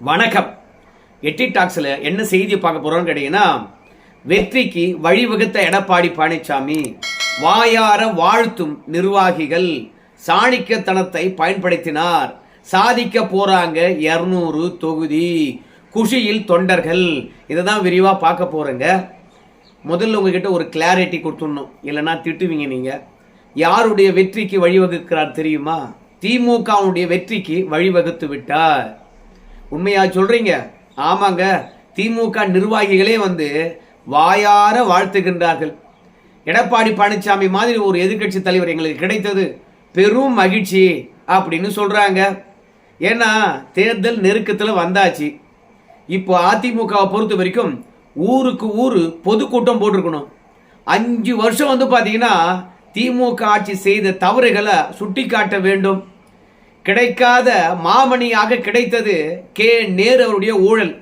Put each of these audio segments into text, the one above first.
வணக்கம். எட்டி டாக்ஸில் என்ன செய்தி பார்க்க போகிறோம்னு கேட்டிங்கன்னா, வெற்றிக்கு வழிவகுத்த எடப்பாடி பழனிசாமி வாயார வாழ்த்தும் நிர்வாகிகள் சாணிக்கத்தனத்தை பயன்படுத்தினார், சாதிக்க போகிறாங்க 200 தொகுதி, குஷியில் தொண்டர்கள். இதை தான் விரிவாக பார்க்க போகிறேங்க. முதல்ல உங்ககிட்ட ஒரு கிளாரிட்டி கொடுத்துடணும், இல்லைன்னா திட்டுவீங்க நீங்கள். யாருடைய வெற்றிக்கு வழிவகுக்கிறார் தெரியுமா? திமுகவுடைய வெற்றிக்கு வழிவகுத்து விட்டார். உண்மையா சொல்றீங்க? ஆமாங்க, திமுக நிர்வாகிகளே வாயார வாழ்த்துகின்றார்கள். எடப்பாடி பழனிசாமி மாதிரி ஒரு எதிர்கட்சி தலைவர் எங்களுக்கு கிடைத்தது பெரும் மகிழ்ச்சி அப்படின்னு சொல்றாங்க. ஏன்னா தேர்தல் நெருக்கத்தில் வந்தாச்சு. இப்போ அதிமுகவை பொறுத்த வரைக்கும் ஊருக்கு ஊரு பொதுக்கூட்டம் போட்டிருக்கணும். 5 வருஷம் பார்த்தீங்கன்னா திமுக ஆட்சி செய்த தவறுகளை சுட்டி காட்ட வேண்டும். கிடைக்காத மாமணியாக கிடைத்தது நேரு அவருடைய ஊழல்.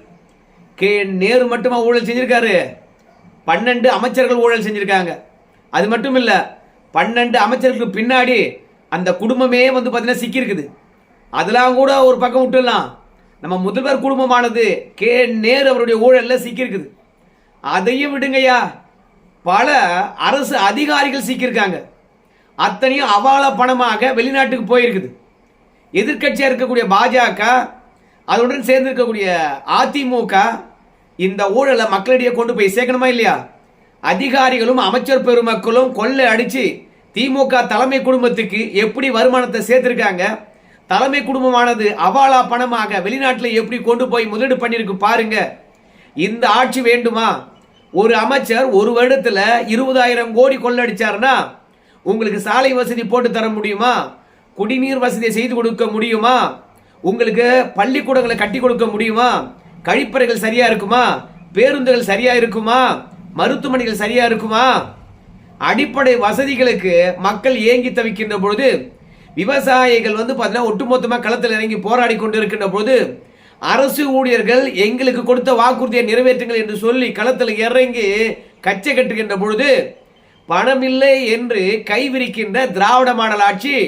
நேரு மட்டுமா ஊழல் செஞ்சிருக்காரு? 12 அமைச்சர்கள் ஊழல் செஞ்சிருக்காங்க. அது மட்டும் இல்ல, 12 அமைச்சர்களுக்கு பின்னாடி அந்த குடும்பமே பார்த்தீங்கன்னா சிக்கியிருக்குது. அதெல்லாம் கூட ஒரு பக்கம் விட்டுடலாம். நம்ம முதல்வர் குடும்பமானது நேரு அவருடைய ஊழல்ல சிக்கியிருக்குது. அதையும் விடுங்கய்யா, பல அரசு அதிகாரிகள் சிக்கியிருக்காங்க. அத்தனையும் அவாள பணமாக வெளிநாட்டுக்கு போயிருக்குது. எதிர்கட்சியாக இருக்கக்கூடிய பாஜக, அதனுடன் சேர்ந்து இருக்கக்கூடிய அதிமுக இந்த ஊழலை மக்களிடையே கொண்டு போய் சேர்க்கணுமா இல்லையா? அதிகாரிகளும் அமைச்சர் பெருமக்களும் கொள்ளை அடிச்சு திமுக தலைமை குடும்பத்துக்கு எப்படி வருமானத்தை சேர்த்திருக்காங்க. தலைமை குடும்பமானது அவாளா பணமாக வெளிநாட்டில் எப்படி கொண்டு போய் முதலீடு பண்ணிருக்கு பாருங்க. இந்த ஆட்சி வேண்டுமா? ஒரு அமைச்சர் ஒரு வருடத்தில் 20,000 கோடி கொள்ளடிச்சாருன்னா உங்களுக்கு சாலை வசதி போட்டு தர முடியுமா? குடிநீர் வசதியை செய்து கொடுக்க முடியுமா? உங்களுக்கு பள்ளிக்கூடங்களை கட்டி கொடுக்க முடியுமா? கழிப்பறைகள் சரியா இருக்குமா? பேருந்துகள் சரியா இருக்குமா? மருத்துவமனைகள் சரியா இருக்குமா? அடிப்படை வசதிகளுக்கு மக்கள் ஏங்கி தவிக்கின்ற பொழுது, விவசாயிகள் பார்த்தீங்கன்னா ஒட்டுமொத்தமாக களத்தில் இறங்கி போராடி கொண்டு இருக்கின்ற பொழுது, அரசு ஊழியர்கள் எங்களுக்கு கொடுத்த வாக்குறுதியை நிறைவேற்றுங்கள் என்று சொல்லி களத்தில் இறங்கி கச்சை கட்டுகின்ற பொழுது, பணமில்லை என்று கைவிரிக்கின்ற திராவிட மாடல் ஆட்சி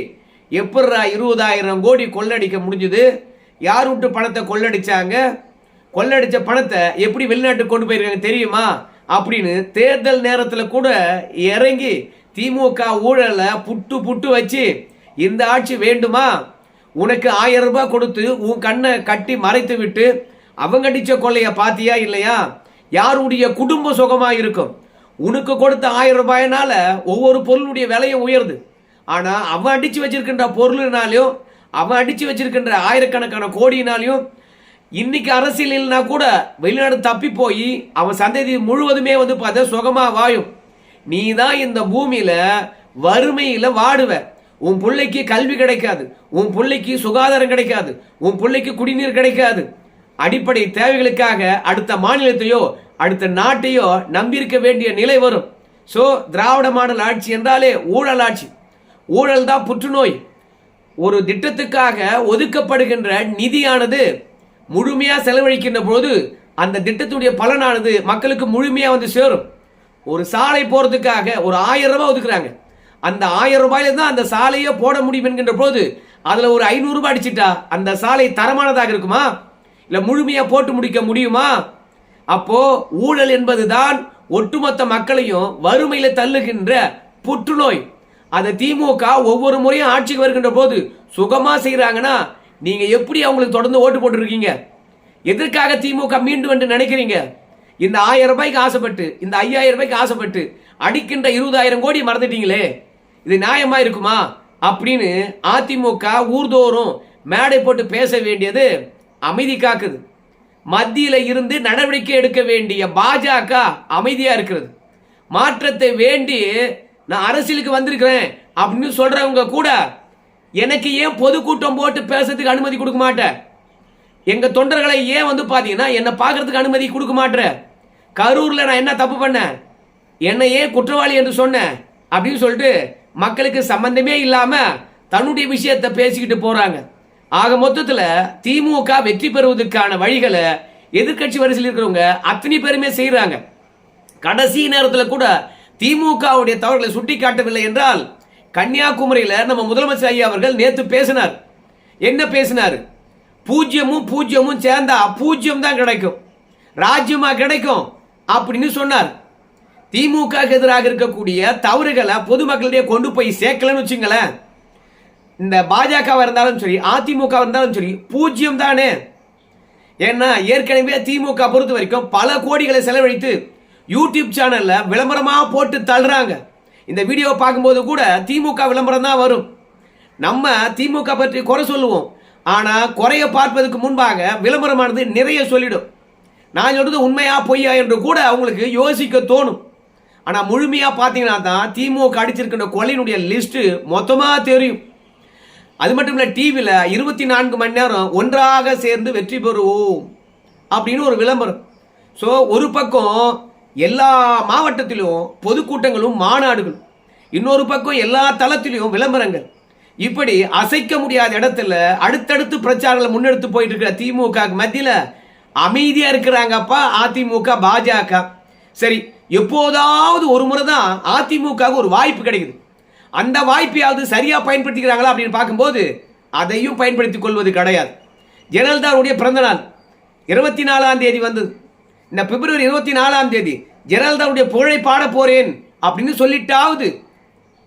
எப்படா 20,000 கோடி கொள்ளடிக்க முடிஞ்சது? யார் விட்டு பணத்தை கொள்ளடிச்சாங்க? கொள்ளடிச்ச பணத்தை எப்படி வெளிநாட்டுக்கு கொண்டு போயிருக்காங்க தெரியுமா? அப்படின்னு தேர்தல் நேரத்தில் கூட இறங்கி திமுக ஊழலை புட்டு புட்டு வச்சு, இந்த ஆட்சி வேண்டுமா? உனக்கு 1000 ரூபாய் கொடுத்து உன் கண்ணை கட்டி மறைத்து விட்டு அவங்க அடிச்ச கொள்ளைய பாத்தியா இல்லையா? யாருடைய குடும்ப சுகமா இருக்கும்? உனக்கு கொடுத்த 1000 ரூபாயினால ஒவ்வொரு பொருளுடைய விலையும் உயருது. ஆனா அவன் அடிச்சு வச்சிருக்கின்ற பொருளினாலையும், அவன் அடிச்சு வச்சிருக்கின்ற ஆயிரக்கணக்கான கோடியினாலையும் இன்னைக்கு அரசியல்னா கூட வெளிநாடு தப்பி போய் அவன் சந்ததி முழுவதுமே பார்த்தா சுகமா வாயும். நீ தான் இந்த பூமியில வறுமையில வாடுவ. உன் பிள்ளைக்கு கல்வி கிடைக்காது, உன் பிள்ளைக்கு சுகாதாரம் கிடைக்காது, உன் பிள்ளைக்கு குடிநீர் கிடைக்காது. அடிப்படை தேவைகளுக்காக அடுத்த மாநிலத்தையோ அடுத்த நாட்டையோ நம்பியிருக்க வேண்டிய நிலை வரும். சோ திராவிட மாடல் ஆட்சி என்றாலே ஊழல் ஆட்சி. ஊழல் தான் புற்றுநோய். ஒரு திட்டத்துக்காக ஒதுக்கப்படுகின்ற நிதியானது முழுமையா செலவழிக்கின்ற போது அந்த திட்டத்துடைய பலனானது மக்களுக்கு முழுமையா சேரும். ஒரு சாலை போறதுக்காக ஒரு 1000 ரூபாய் ஒதுக்குறாங்க. அந்த 1000 ரூபாயில தான் அந்த சாலையை போட முடியும் என்கின்ற போது அதுல ஒரு 500 ரூபாய் அடிச்சிட்டா அந்த சாலை தரமானதாக இருக்குமா? இல்ல முழுமையா போட்டு முடிக்க முடியுமா? அப்போ ஊழல் என்பதுதான் ஒட்டுமொத்த மக்களையும் வறுமையில தள்ளுகின்ற புற்றுநோய். அதை திமுக ஒவ்வொரு முறையும் ஆட்சிக்கு வருகின்ற போது சுகமா செய்யறாங்கன்னா நீங்க எப்படி அவங்களுக்கு தொடர்ந்து ஓட்டு போட்டு இருக்கீங்க? எதற்காக திமுக மீண்டும் என்று நினைக்கிறீங்க? இந்த 1000 ரூபாய்க்கு ஆசைப்பட்டு, இந்த 5000 ரூபாய்க்கு ஆசைப்பட்டு அடிக்கின்ற 20,000 கோடி மறந்துட்டீங்களே, இது நியாயமா இருக்குமா அப்படின்னு அதிமுக ஊர்தோறும் மேடை போட்டு பேச வேண்டியது அமைதி காக்குது. மத்தியில இருந்து நடவடிக்கை எடுக்க வேண்டிய பாஜக அமைதியா இருக்கிறது. மாற்றத்தை வேண்டி நான் அரசியலுக்கு வந்திருக்கிறேன் அப்படின்னு சொல்றவங்க கூட எனக்கு ஏன் பொதுக்கூட்டம் போட்டு பேசுறதுக்கு அனுமதி கொடுக்க மாட்டேன்? எங்க தொண்டர்களை ஏன் பாத்தீங்கன்னா என்ன பாக்குறதுக்கு அனுமதி கொடுக்க மாட்டேன்? கரூர்ல நான் என்ன தப்பு பண்ணேன், என்ன ஏன் குற்றவாளி என்று சொன்னேன் அப்படின்னு சொல்லிட்டு மக்களுக்கு சம்பந்தமே இல்லாம தன்னுடைய விஷயத்தை பேசிக்கிட்டு போறாங்க. ஆக மொத்தத்துல திமுக வெற்றி பெறுவதற்கான வழிகளை எதிர்கட்சி வரிசையில் இருக்கிறவங்க அத்தனை பேருமே செய்யறாங்க. கடைசி நேரத்தில் கூட திமுகவுடைய தவறுகளை சுட்டி காட்டவில்லை என்றால், கன்னியாகுமரியில் நம்ம முதலமைச்சர் ஐயா அவர்கள் நேற்று பேசினார். என்ன பேசினார்? பூஜ்யமும் பூஜ்யமும் சேர்ந்தா பூஜ்யம் தான் கிடைக்கும், ராஜ்யமா கிடைக்கும் அப்படின்னு சொன்னார். திமுக எதிராக இருக்கக்கூடிய தவறுகளை பொதுமக்களிடையே கொண்டு போய் சேர்க்கலன்னு வச்சுங்களேன், இந்த பாஜக இருந்தாலும் சரி அதிமுக இருந்தாலும் சரி பூஜ்யம் தானே. ஏன்னா ஏற்கனவே திமுக பொறுத்த வரைக்கும் பல கோடிகளை செலவழித்து யூடியூப் சேனல்ல விளம்பரமா போட்டு தள்ளுறாங்க. இந்த வீடியோ பார்க்கும்போது கூட திமுக விளம்பரம் தான் வரும். நம்ம திமுக பற்றி குறை சொல்லுவோம், ஆனா குறைய பார்ப்பதற்கு முன்பாக விளம்பரமானது நிறைய சொல்லிடும். நான் சொல்றது உண்மையா பொய்யா என்று கூட அவங்களுக்கு யோசிக்க தோணும். ஆனா முழுமையா பார்த்தீங்கன்னா தான் திமுக அடிச்சிருக்கின்ற கொலையினுடைய லிஸ்ட் மொத்தமா தெரியும். அது மட்டும் இல்ல, டிவியில் 24 மணி நேரம் ஒன்றாக சேர்ந்து வெற்றி பெறுவோம் அப்படின்னு ஒரு விளம்பரம். ஸோ ஒரு பக்கம் எல்லா மாவட்டத்திலும் பொதுக்கூட்டங்களும் மாநாடுகளும், இன்னொரு பக்கம் எல்லா தளத்திலும் விளம்பரங்கள். இப்படி அசைக்க முடியாத இடத்துல அடுத்தடுத்து பிரச்சாரங்களை முன்னெடுத்து போயிட்டு இருக்கிற திமுக மத்தியில் அமைதியா இருக்கிறாங்கப்பா அதிமுக பாஜக. சரி, எப்போதாவது ஒரு முறை தான் அதிமுக ஒரு வாய்ப்பு கிடைக்குது. அந்த வாய்ப்பையாவது சரியா பயன்படுத்திக்கிறாங்களா அப்படின்னு பார்க்கும்போது அதையும் பயன்படுத்திக் கொள்வது கிடையாது. ஜெயலலிதாவுடைய பிறந்த நாள் 24ஆம் தேதி வந்தது. இந்த பிப்ரவரி 24ஆம் தேதி ஜெயலலிதாவுடைய புகழை பாட போறேன் அப்படின்னு சொல்லிட்டாவது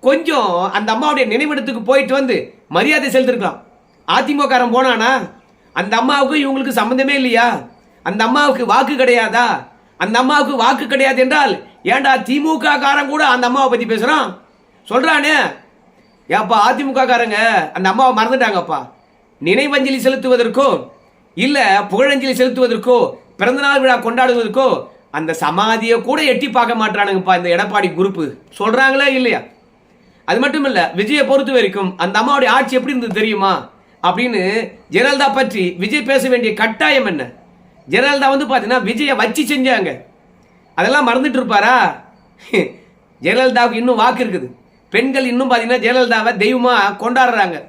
கொஞ்சம் அந்த அம்மாவுடைய நினைவிடத்துக்கு போயிட்டு வந்து மரியாதை செலுத்திருக்கலாம். அதிமுக போனானா? அந்த அம்மாவுக்கு இவங்களுக்கு சம்பந்தமே இல்லையா? அந்த அம்மாவுக்கு வாக்கு கிடையாதா? அந்த அம்மாவுக்கு வாக்கு கிடையாது என்றால் ஏன்டா திமுக காரன் கூட அந்த அம்மாவை பத்தி பேசுறான் சொல்றானே? ஏப்பா அதிமுக காரங்க அந்த அம்மாவை மறந்துட்டாங்கப்பா. நினைவஞ்சலி செலுத்துவதற்கோ இல்ல புகழஞ்சலி செலுத்துவதற்கோ பிறந்தநாள் விழா கொண்டாடுவதற்கோ அந்த சமாதியை கூட எட்டி பார்க்க மாட்டானுங்கப்பா இந்த எடப்பாடி குரூப். சொல்றாங்களா இல்லையா? அது மட்டும் இல்ல, விஜயை பொறுத்த வரைக்கும் அந்த அம்மாவுடைய ஆட்சி எப்படி இருந்தது தெரியுமா அப்படின்னு ஜெயலலிதா பற்றி விஜய் பேச வேண்டிய கட்டாயம் என்ன? ஜெயலலிதா பாத்தீங்கன்னா விஜயை வச்சு செஞ்சாங்க, அதெல்லாம் மறந்துட்டு இருப்பாரா? ஜெயலலிதாவுக்கு இன்னும் வாக்கு இருக்குது. பெண்கள் இன்னும் பாத்தீங்கன்னா ஜெயலலிதாவை தெய்வமா கொண்டாடுறாங்க.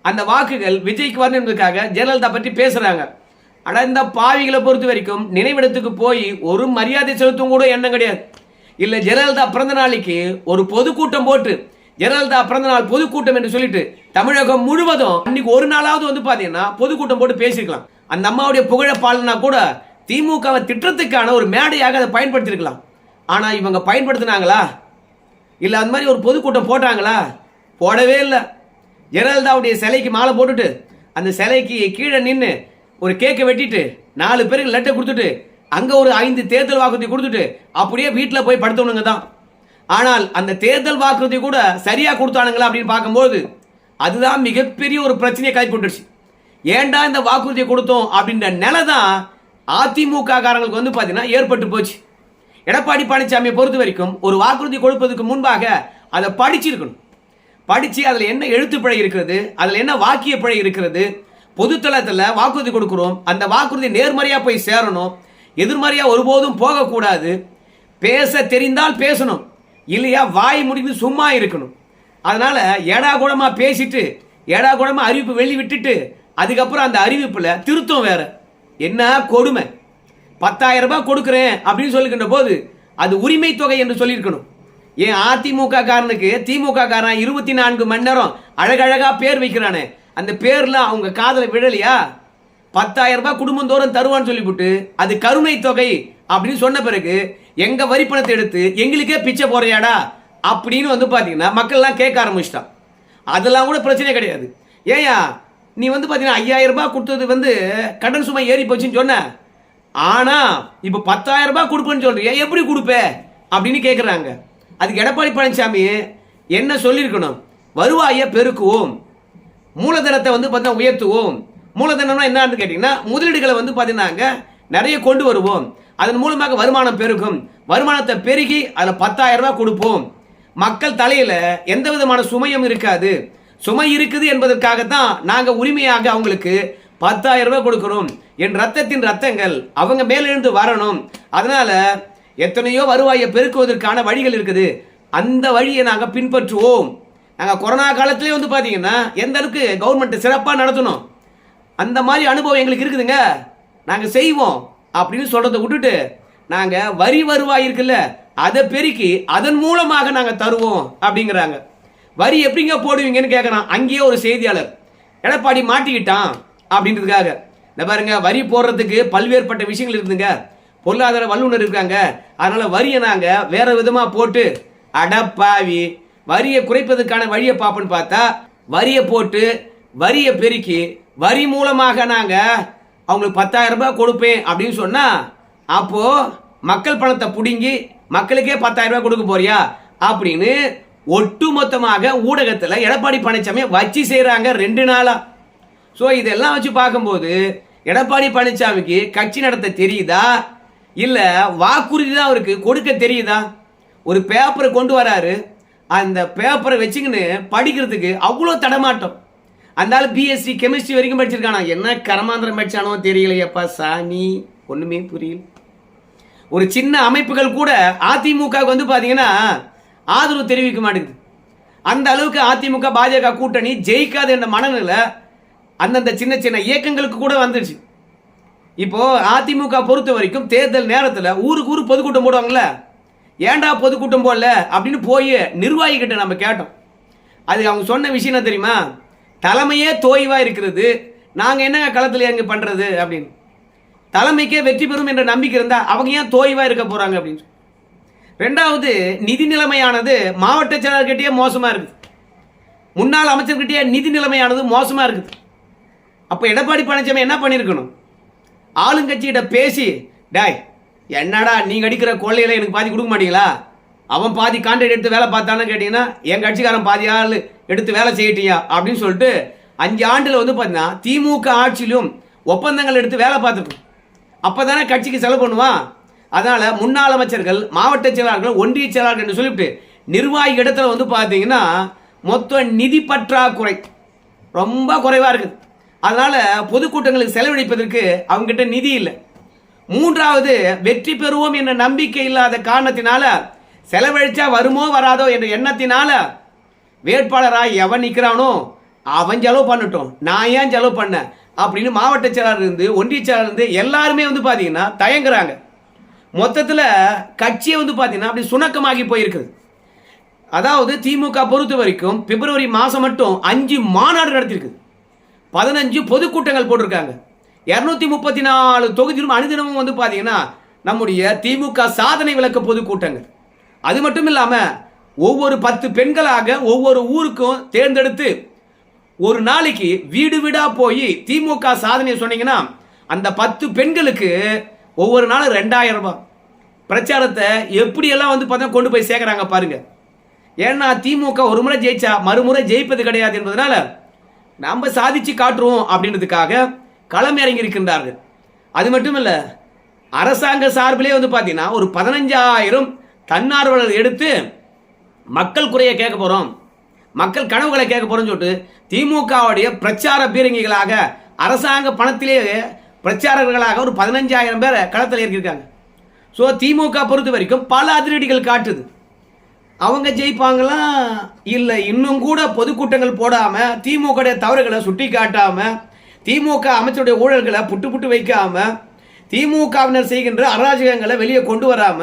அந்த வாக்குகள் விஜய்க்கு வரணுன்றதுக்காக ஜெயலலிதா பற்றி பேசுறாங்க. ஆனா இந்த பாவிகளை பொறுத்த வரைக்கும் நினைவிடத்துக்கு போய் ஒரு மரியாதை செலுத்தும் கூட எண்ணம் கிடையாது. இல்ல ஜெயலலிதா பிறந்த நாளைக்கு ஒரு பொதுக்கூட்டம் போட்டு ஜெயலலிதா பிறந்த நாள் பொதுக்கூட்டம் என்று சொல்லிட்டு தமிழகம் முழுவதும் அன்னைக்கு ஒரு நாளாவது பாத்தீங்கன்னா பொதுக்கூட்டம் போட்டு பேசிருக்கலாம். அந்த அம்மாவுடைய புகழ பாலனா கூட திமுகவை திட்டத்துக்கான ஒரு மேடையாக அதை பயன்படுத்திருக்கலாம். ஆனா இவங்க பயன்படுத்தினாங்களா? இல்ல அந்த மாதிரி ஒரு பொதுக்கூட்டம் போட்டாங்களா? போடவே இல்லை. ஜெயலலிதாவுடைய சிலைக்கு மாலை போட்டுட்டு அந்த சிலைக்கு கீழே நின்று ஒரு கேக்கை வெட்டிட்டு 4 பேருக்கு லெட்டர் கொடுத்துட்டு அங்க ஒரு 5 தேர்தல் வாக்குறுதி கொடுத்துட்டு அப்படியே வீட்டில் போய் படுத்தவனுங்க தான். ஆனால் அந்த தேர்தல் வாக்குறுதி கூட சரியா கொடுத்தானுங்களா அப்படின்னு பார்க்கும்போது அதுதான் மிகப்பெரிய ஒரு பிரச்சனையை கைப்பற்றுச்சு. ஏன்டா இந்த வாக்குறுதியை கொடுத்தோம் அப்படின்ற நிலை தான் அதிமுக காரங்களுக்கு பாத்தீங்கன்னா ஏற்பட்டு போச்சு. எடப்பாடி பழனிசாமியை பொறுத்த வரைக்கும் ஒரு வாக்குறுதி கொடுப்பதற்கு முன்பாக அதை படிச்சிருக்கணும். படிச்சு அதுல என்ன எழுத்துப்பிழை இருக்கிறது, அதுல என்ன வாக்கிய பிழை இருக்கிறது, பொதுத்தளத்துல வாக்குறுதி கொடுக்கிறோம், அந்த வாக்குறுதி நேர்மறையா போய் சேரணும், எதிர்மறையா ஒருபோதும் போகக்கூடாது. பேச தெரிந்தால் பேசணும், இல்லையா வாய் முடிந்து சும்மா இருக்கணும். அதனால ஏடா கூடமா பேசிட்டு ஏடா கூடமா அறிவிப்பு வெளி விட்டுட்டு அதுக்கப்புறம் அந்த அறிவிப்புல திருத்தம் வேற. என்ன கொடுமை! 10,000 ரூபாய் கொடுக்கிறேன் அப்படின்னு சொல்லிக்கின்ற போது அது உரிமை தொகை என்று சொல்லியிருக்கணும். ஏன் அதிமுக காரனுக்கு திமுக காரன் 24 மணி நேரம் அழகழகா பேர் வைக்கிறானே, அந்த பேர்ல அவங்க காதல விழலையா? 10,000 ரூபாய் குடும்பந்தோறும் தருவான்னு சொல்லிவிட்டு அது கருணை தொகை அப்படின்னு சொன்ன பிறகு எங்க வரி பணத்தை எடுத்து எங்களுக்கே பிச்சை போறையாடா அப்படின்னு பாத்தீங்கன்னா மக்கள் எல்லாம் கேட்க ஆரம்பிச்சிட்டான். அதெல்லாம் கூட பிரச்சனை கிடையாது. ஏயா நீ பாத்தீங்கன்னா 5,000 ரூபாய் கொடுத்தது கடன் சுமை ஏறி போச்சுன்னு சொன்ன, ஆனா இப்ப 10,000 ரூபாய் கொடுப்பேன்னு சொல்றிய, எப்படி கொடுப்ப அப்படின்னு கேட்கிறாங்க. அதுக்கு எடப்பாடி பழனிசாமி என்ன சொல்லியிருக்கணும்? வருவாயை பெருக்குவோம், மூலதனத்தை பார்த்தீங்கன்னா உயர்த்துவோம். மூலதனம்னா என்னன்னு கேட்டீங்கன்னா முதலீடுகளை பார்த்தீங்கன்னா நிறைய கொண்டு வருவோம், அதன் மூலமாக வருமானம் பெருகும், வருமானத்தை பெருகி அதில் 10,000 ரூபாய் கொடுப்போம், மக்கள் தலையில எந்த விதமான சுமையும் இருக்காது. சுமை இருக்குது என்பதற்காகத்தான் நாங்க உரிமையாக அவங்களுக்கு 10,000 ரூபாய் கொடுக்கிறோம். என் ரத்தத்தின் ரத்தங்கள் அவங்க மேலிருந்து வரணும். அதனால எத்தனையோ வருவாயை பெருக்குவதற்கான வழிகள் இருக்குது, அந்த வழியை நாங்க பின்பற்றுவோம். நாங்க கொரோனா காலத்திலே பாத்தீங்கன்னா எந்த அளவுக்கு கவர்மெண்ட் சிறப்பா நடத்தணும், அந்த மாதிரி அனுபவம் எங்களுக்கு இருக்குதுங்க, நாங்க செய்வோம் அப்படின்னு சொல்றதை விட்டுட்டு நாங்க வரி வருவாய் இருக்குல்ல அதை பெருக்கி அதன் மூலமாக நாங்க தருவோம் அப்படிங்கிறாங்க. வரி எப்படிங்க போடுவீங்கன்னு கேட்கறான். அங்கேயே ஒரு செய்தியாளர் எடப்பாடி மாட்டிக்கிட்டான் அப்படின்றதுக்காக இந்த பாருங்க, வரி போடுறதுக்கு பல்வேறுபட்ட விஷயங்கள் இருக்குதுங்க. பொருளாதார வல்லுநர் இருக்காங்க. அதனால வரியை நாங்க வேற விதமா போட்டு, அடப்பாவி, வரியை குறைப்பதற்கான வழியை பார்ப்போன்னு பார்த்தா வரியை போட்டு வரியை பெருக்கி வரி மூலமாக நாங்க அவங்களுக்கு 10,000 ரூபாய் கொடுப்பேன் அப்படின்னு சொன்னா, அப்போ மக்கள் பணத்தை புடுங்கி மக்களுக்கே 10,000 ரூபாய் கொடுக்க போறியா அப்படின்னு ஒட்டுமொத்தமாக ஊடகத்தில் எடப்பாடி பழனிசாமி வச்சு செய்யறாங்க 2 நாளா. ஸோ இதெல்லாம் வச்சு பார்க்கும்போது எடப்பாடி பழனிசாமிக்கு கட்சி நடத்த தெரியுதா, இல்ல வாக்குறுதி தான் அவருக்கு கொடுக்க தெரியுதா? ஒரு பேப்பரை கொண்டு வராரு, அந்த பேப்பரை வச்சுக்கின்னு படிக்கிறதுக்கு அவ்வளோ தடமாட்டம். அந்த ஆள் பிஎஸ்சி கெமிஸ்ட்ரி வரைக்கும் படிச்சிருக்கானா, என்ன கரமாந்திரம் படிச்சானோ தெரியலையப்பா சாமி, ஒண்ணுமே புரியல. ஒரு சின்ன அமைப்புகள் கூட அதிமுக வந்து பாத்தீங்கன்னா ஆதரவு தெரிவிக்க மாட்டேங்குது. அந்த அளவுக்கு அதிமுக பாஜக கூட்டணி ஜெயிக்காது என்ற மனநிலை அந்தந்த சின்ன சின்ன இயக்கங்களுக்கு கூட வந்துருச்சு. இப்போ அதிமுக பொறுத்த வரைக்கும் தேர்தல் நேரத்தில் ஊருக்கு ஊர் பொதுக்கூட்டம் போடுவாங்கல்ல, ஏன்டா பொதுக்கூட்டம் போடல அப்படின்னு போய் நிர்வாகி கிட்ட நம்ம கேட்டோம். அது அவங்க சொன்ன விஷயம் என்ன தெரியுமா? தலைமையே தோய்வா இருக்கிறது, நாங்க என்னங்க களத்தில் எங்க பண்றது அப்படின்னு. தலைமைக்கே வெற்றி பெறும் என்ற நம்பிக்கை இருந்தா அவங்க ஏன் தோய்வா இருக்க போறாங்க அப்படின்னு. ரெண்டாவது, நிதி நிலைமையானது மாவட்ட செயலாளர்கிட்டயே மோசமா இருக்குது, முன்னாள் அமைச்சர்கிட்டயே நிதி நிலைமையானது மோசமா இருக்குது. அப்ப எடப்பாடி பழனிசாமி என்ன பண்ணிருக்கணும்? ஆளுங்கட்சியிட்ட பேசி, டாய் என்னடா நீங்க அடிக்கிற கொள்ளையில எனக்கு பாதி கொடுக்க மாட்டீங்களா, அவன் பாதி கான்ட்ராக்ட் எடுத்து வேலை பார்த்தான்னு கேட்டீங்கன்னா என் கட்சிக்காரன் பாதி ஆள் எடுத்து வேலை செய்யிட்டியா அப்படின்னு சொல்லிட்டு 5 ஆண்டுல வந்து பார்த்தீங்கன்னா திமுக ஆட்சியிலும் ஒப்பந்தங்கள் எடுத்து வேலை பார்த்துருக்கோம். அப்பதானே கட்சிக்கு செலவு பண்ணுவான். அதனால முன்னாள் அமைச்சர்கள், மாவட்ட செயலாளர்கள், ஒன்றிய செயலாளர்கள் என்று சொல்லிவிட்டு நிர்வாகி இடத்துல வந்து பார்த்தீங்கன்னா மொத்த நிதி பற்றாக்குறை ரொம்ப குறைவா இருக்குது. அதனால பொதுக்கூட்டங்களுக்கு செலவழிப்பதற்கு அவங்க கிட்ட நிதி இல்லை. மூன்றாவது, வெற்றி பெறுவோம் என்ற நம்பிக்கை இல்லாத காரணத்தினால செலவழிச்சா வருமோ வராதோ என்ற எண்ணத்தினால வேட்பாளராக எவன் நிற்கிறானோ அவன் செலவு பண்ணட்டும், நான் ஏன் செலவு பண்ண அப்படின்னு மாவட்ட செயலாளர் இருந்து ஒன்றிய செயலாளர் இருந்து எல்லாருமே வந்து பார்த்தீங்கன்னா தயங்குறாங்க. மொத்தத்தில் கட்சியை வந்து பார்த்தீங்கன்னா அப்படி சுணக்கமாகி போயிருக்குது. அதாவது திமுக பொறுத்த வரைக்கும் பிப்ரவரி மாதம் மட்டும் 5 மாநாடு நடத்திருக்குது, 15 பொதுக்கூட்டங்கள் போட்டிருக்காங்க, 234 தொகுதியிலும் அனுதினமும் வந்து பார்த்தீங்கன்னா நம்முடைய திமுக சாதனை விளக்க பொதுக்கூட்டங்கள். அது மட்டும் இல்லாமல் ஒவ்வொரு 10 பெண்களாக ஒவ்வொரு ஊருக்கும் தேர்ந்தெடுத்து ஒரு நாளைக்கு வீடு வீடா போய் திமுக சாதனையை சொன்னீங்கன்னா அந்த 10 பெண்களுக்கு ஒவ்வொரு நாளும் 2000 ரூபாய் பிரச்சாரத்தை எப்படியெல்லாம் வந்து பார்த்தா கொண்டு போய் சேர்க்குறாங்க பாருங்க. ஏன்னா திமுக ஒரு முறை ஜெயிச்சா மறுமுறை ஜெயிப்பது கிடையாது என்பதனால நம்ம சாதிச்சு காட்டுருவோம் அப்படின்றதுக்காக களம் இறங்கி இருக்கின்றார்கள். அது மட்டும் இல்ல, அரசாங்க சார்பிலே வந்து பார்த்தீங்கன்னா ஒரு 15,000 தன்னார்வலர்கள் எடுத்து மக்கள் குறைய கேட்க போறோம், மக்கள் கனவுகளை கேட்க போறோம்னு சொல்லிட்டு திமுகவுடைய பிரச்சார பீரங்கிகளாக அரசாங்க பணத்திலேயே பிரச்சாரகர்களாக ஒரு 15,000 பேரை களத்தில் இறக்கியிருக்காங்க. ஸோ திமுக பொறுத்த வரைக்கும் பல அதிரடிகள் காட்டுது. அவங்க ஜெயிப்பாங்களா இல்லை, இன்னும் கூட பொதுக்கூட்டங்கள் போடாம திமுக தவறுகளை சுட்டி காட்டாம திமுக அமைச்சருடைய ஊழல்களை புட்டு புட்டு வைக்காம திமுகவினர் செய்கின்ற அராஜகங்களை வெளியே கொண்டு வராம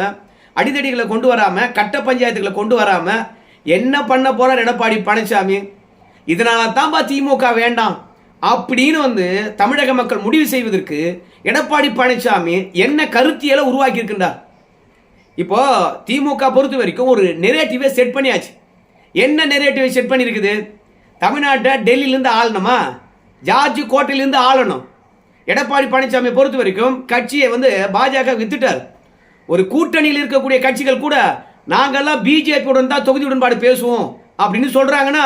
அடிதடிகளை கொண்டு வராம கட்ட பஞ்சாயத்துகளை கொண்டு வராம என்ன பண்ண போறார் எடப்பாடி பழனிசாமி? இதனால தான்பா திமுக வேண்டாம் அப்படின்னு வந்து தமிழக மக்கள் முடிவு செய்வதற்கு எடப்பாடி பழனிசாமி என்ன கருத்தியலை உருவாக்கி இருக்கின்றார். இப்போ திமுக பொறுத்த வரைக்கும் ஒரு நெரேட்டிவை செட் பண்ணியாச்சு. என்ன நெரேட்டிவை செட் பண்ணி இருக்குது? தமிழ்நாட்டை டெல்லியிலிருந்து ஆளணுமா, ஜார்ஜ் கோட்டையிலிருந்து ஆளணும். எடப்பாடி பழனிசாமி பொறுத்த வரைக்கும் கட்சியை வந்து பாஜக வித்துட்டார். ஒரு கூட்டணியில் இருக்கக்கூடிய கட்சிகள் கூட நாங்கெல்லாம் பிஜேபியுடன் தான் தொகுதி உடன்பாடு பேசுவோம் அப்படின்னு சொல்றாங்கன்னா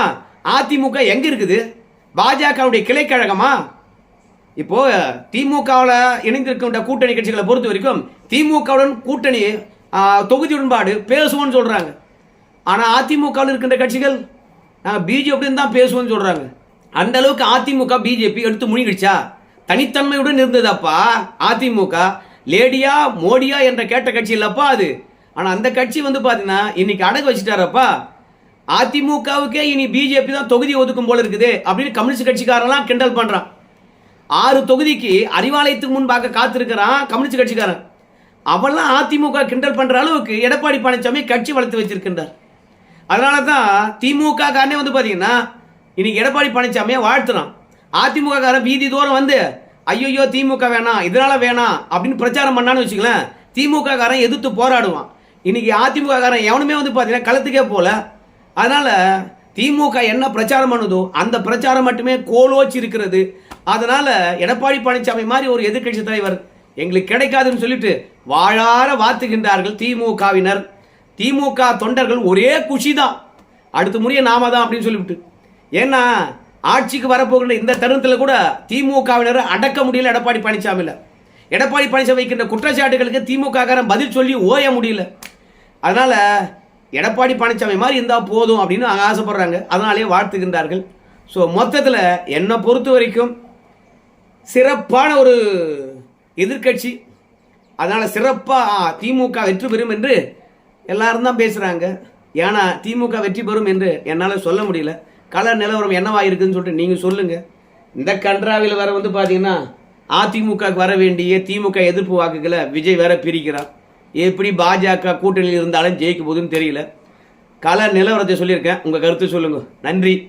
அதிமுக எங்க இருக்குது? பாஜகவுடைய கிளைக்கழகமா? இப்போ திமுகவில் இணைந்திருக்கின்ற கூட்டணி கட்சிகளை பொறுத்த வரைக்கும் திமுகவுடன் கூட்டணி தொகுதி உடன்பாடு பேசுவோம்னு சொல்றாங்க. ஆனா அதிமுகவில் இருக்கின்ற கட்சிகள் பிஜேபியுடன் தான் பேசுவோம்னு சொல்றாங்க. அந்த அளவுக்கு அதிமுக பிஜேபி எடுத்து முழுகிடுச்சா? தனித்தன்மையுடன் இருந்ததப்பா அதிமுக. லேடியா மோடியா என்ற கேட்ட கட்சி இல்லப்பா அது. ஆனா அந்த கட்சி வந்து பாத்தீங்கன்னா இன்னைக்கு அடகு வச்சுட்டாரப்பா. அதிமுகவுக்கே இனி பிஜேபி தான் தொகுதி ஒதுக்கும் போல இருக்குது அப்படின்னு கம்யூனிஸ்ட் கட்சிக்காரெல்லாம் கிண்டல் பண்றான். 6 தொகுதிக்கு அறிவாலயத்துக்கு முன்பாக காத்திருக்கிறான் கம்யூனிஸ்ட் கட்சிக்காரன். அவெல்லாம் அதிமுக கிண்டல் பண்ற அளவுக்கு எடப்பாடி பழனிசாமி கட்சி வளர்த்து வச்சிருக்கின்றார். அதனாலதான் திமுக காரனே வந்து பாத்தீங்கன்னா இன்னைக்கு எடப்பாடி பழனிசாமியை வாழ்த்துறான். அதிமுக காரன் வீதி தூரம் வந்து ஐயோ திமுக வேணாம் இதனால வேணாம் அப்படின்னு பிரச்சாரம் பண்ணான்னு வச்சுக்கலாம், திமுக காரன் எதிர்த்து போராடுவான். இன்னைக்கு அதிமுக காரன் எவனுமே வந்து பார்த்தீங்கன்னா களத்துக்கே போல. அதனால திமுக என்ன பிரச்சாரம் பண்ணுதோ அந்த பிரச்சாரம் மட்டுமே கோலோச்சி இருக்கிறது. அதனால எடப்பாடி பழனிசாமி மாதிரி ஒரு எதிர்க்கட்சி தலைவர் எங்களுக்கு கிடைக்காதுன்னு சொல்லிட்டு வாழார வாத்துகின்றார்கள் திமுகவினர். திமுக தொண்டர்கள் ஒரே குஷி தான், அடுத்த முறையை நாம தான் அப்படின்னு சொல்லிவிட்டு. ஏன்னா ஆட்சிக்கு வரப்போகின்ற இந்த தருணத்தில் கூட திமுகவினர் அடக்க முடியல எடப்பாடி பழனிசாமியில். எடப்பாடி பழனிசாமி வைக்கின்ற குற்றச்சாட்டுகளுக்கு திமுக காரன் பதில் சொல்லி ஓய முடியல. அதனால எடப்பாடி பழனிசாமி மாதிரி இருந்தால் போதும் அப்படின்னு ஆசைப்படுறாங்க, அதனாலே வாழ்த்துகின்றார்கள். ஸோ மொத்தத்தில் என்னை பொறுத்த வரைக்கும் சிறப்பான ஒரு எதிர்கட்சி. அதனால் சிறப்பாக திமுக வெற்றி பெறும் என்று எல்லாரும் தான் பேசுகிறாங்க. ஏன்னா திமுக வெற்றி பெறும் என்று என்னால் சொல்ல முடியல. கள நிலவரம் என்னவா இருக்குதுன்னு சொல்லிட்டு நீங்கள் சொல்லுங்கள். இந்த கன்றாவில் வர வந்து பார்த்தீங்கன்னா அதிமுகவுக்கு வர வேண்டிய திமுக எதிர்ப்பு வாக்குகளை விஜய் வேற பிரிக்கிறார். எப்படி பாஜக கூட்டணியில் இருந்தாலும் ஜெயிக்க போகுதுன்னு தெரியல. கள நிலவரத்தை சொல்லியிருக்கேன், உங்கள் கருத்து சொல்லுங்கள். நன்றி.